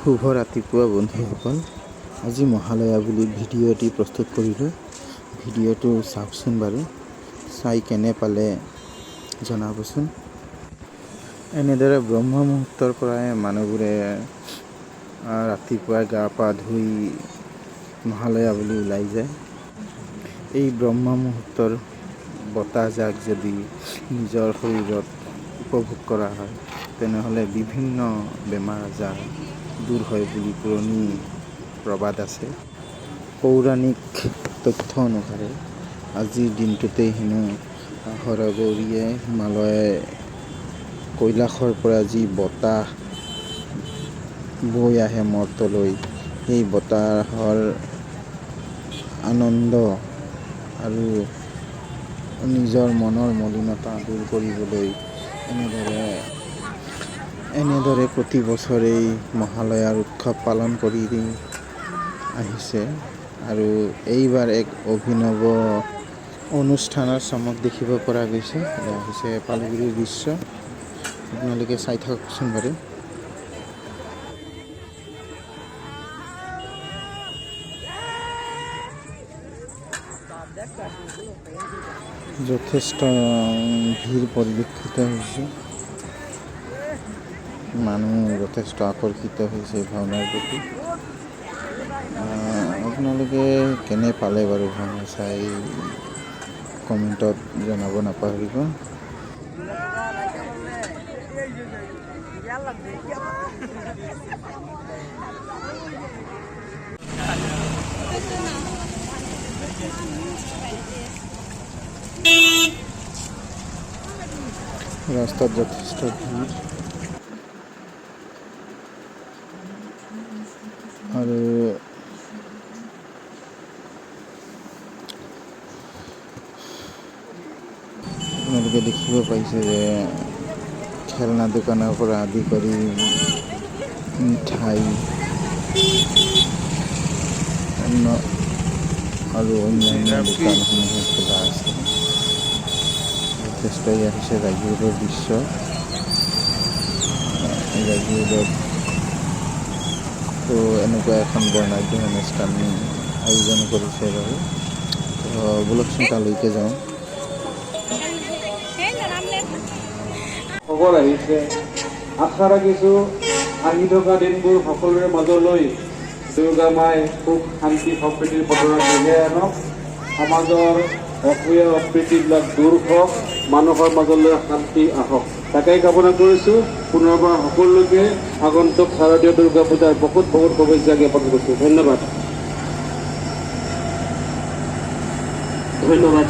শুভ ৰাতিপুৱা বন্ধুসকল, আজি মহালয়া বুলি ভিডিঅ' এটি প্ৰস্তুত কৰিলোঁ। ভিডিঅ'টো চাওকচোন বাৰু, চাই কেনে পালে জনাবচোন। এনেদৰে ব্ৰহ্ম মুহূৰ্তৰ পৰাই মানুহবোৰে ৰাতিপুৱাই গা পা ধুই মহালয়া বুলি ওলাই যায়। এই ব্ৰহ্ম মুহূৰ্তৰ বতাহজাক যদি নিজৰ শৰীৰত উপভোগ কৰা হয়, তেনেহ'লে বিভিন্ন বেমাৰ আজাৰ দূৰ হয় বুলি পুৰণি প্ৰবাদ আছে। পৌৰাণিক তথ্য অনুসাৰে আজিৰ দিনটোতেই হেনো হৰগৌৰীয়ে হিমালয় কৈলাশৰ পৰা যি বতাহ বৈ আহে মৰ্তলৈ, সেই বতাহৰ আনন্দ আৰু নিজৰ মনৰ মলিনতা দূৰ কৰিবলৈ এনেদৰে প্ৰতি বছৰেই মহালয়াৰ উৎসৱ পালন কৰি আহিছে। আৰু এইবাৰ এক অভিনৱ অনুষ্ঠানৰ চমক দেখিব পৰা গৈছে। এয়া হৈছে পালগুৰিৰ দৃশ্য, আপোনালোকে চাই থাককচোন বাৰু। যথেষ্ট ভিৰ পৰিলক্ষিত হৈছে, মানুহ যথেষ্ট আকৰ্ষিত হৈছে ভাওনাৰ প্ৰতি। আপোনালোকে কেনে পালে বাৰু ভাওনা চাই কমেণ্টত জনাব নাপাহৰিব। ৰাস্তাত যথেষ্ট ভিৰ আৰু আপোনালোকে দেখিব পাইছে যে খেলনা দোকানৰ পৰা আদি কৰি মিঠাই আৰু অন্যান্য দোকানসমূহ খোলা আছে। যথেষ্ট এয়া হৈছে জাগীৰোডৰ দৃশ্য। জাগীৰোডত তো এনেকুৱা এখন বৰ্ণাঢ্য অনুষ্ঠান আয়োজন কৰিছে বাৰু। ব'লকচোন তালৈকে যাওঁ। খবৰ আহিছে, আশা ৰাখিছোঁ আহি থকা দিনবোৰ সকলোৰে মাজলৈ দুৰ্গা মাই সুখ শান্তি সম্প্ৰীতিৰ বতৰত কঢ়িয়াই আনক। সমাজৰ অসূয়া অপ্ৰীতিবিলাক দূৰ হওক, মানুহৰ মাজলৈ শান্তি আহক, তাকেই কামনা কৰিছোঁ। পুনৰবাৰ সকলোকে আগন্তুক শাৰদীয় দুৰ্গা পূজাৰ বহুত বহুত শুভেচ্ছা জ্ঞাপন কৰিছোঁ। ধন্যবাদ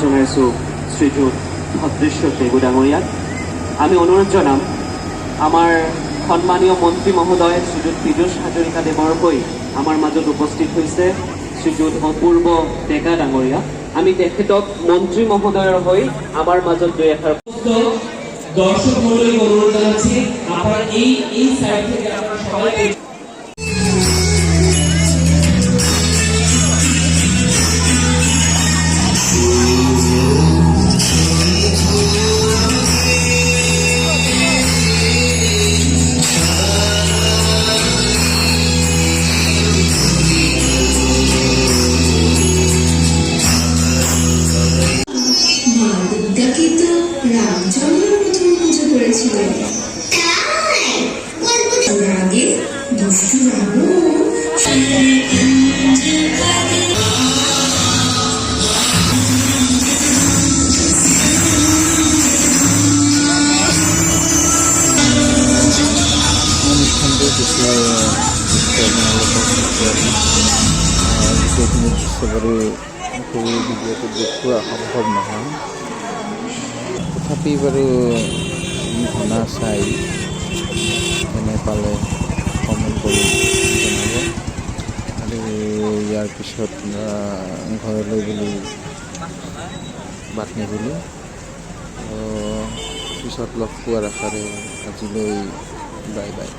জনাইছোঁ শ্ৰীযুত ভদ্ৰেশ্বৰ পেগু ডাঙৰীয়াক। আমি অনুৰোধ জনাম আমাৰ সন্মানীয় মন্ত্ৰী মহোদয় শ্ৰীযুত পীযুষ হাজৰিকাদেৱৰ হৈ আমাৰ মাজত উপস্থিত হৈছে শ্ৰীযুত অপূৰ্ব ডেকা ডাঙৰীয়া। আমি তেখেতক মন্ত্ৰী মহোদয়ৰ হৈ আমাৰ মাজত দুই এষাৰ দৰ্শক মণ্ডলীক অনুৰোধ জানাচ্ছি, আপনাৰা এই সাইড থেকে আপনাৰা সবাই ৰামচন্দ্ৰ প্ৰথম পুজো কৰেছিলেন। আগে দুষ্টু অনুষ্ঠানটো গোটেইখিনি দৃশ্য বাৰু সৰু ভিডিঅ'টো দেখুওৱা সম্ভৱ নহয়। তথাপি বাৰু ভাওনা চাই কেনে পালে কমেণ্ট কৰি জনাব। আৰু ইয়াৰ পিছত ঘৰলৈ বুলি বাট নিদিলোঁ। পিছত লগ পোৱাৰ আশাৰে আজিলৈ বাই বাই।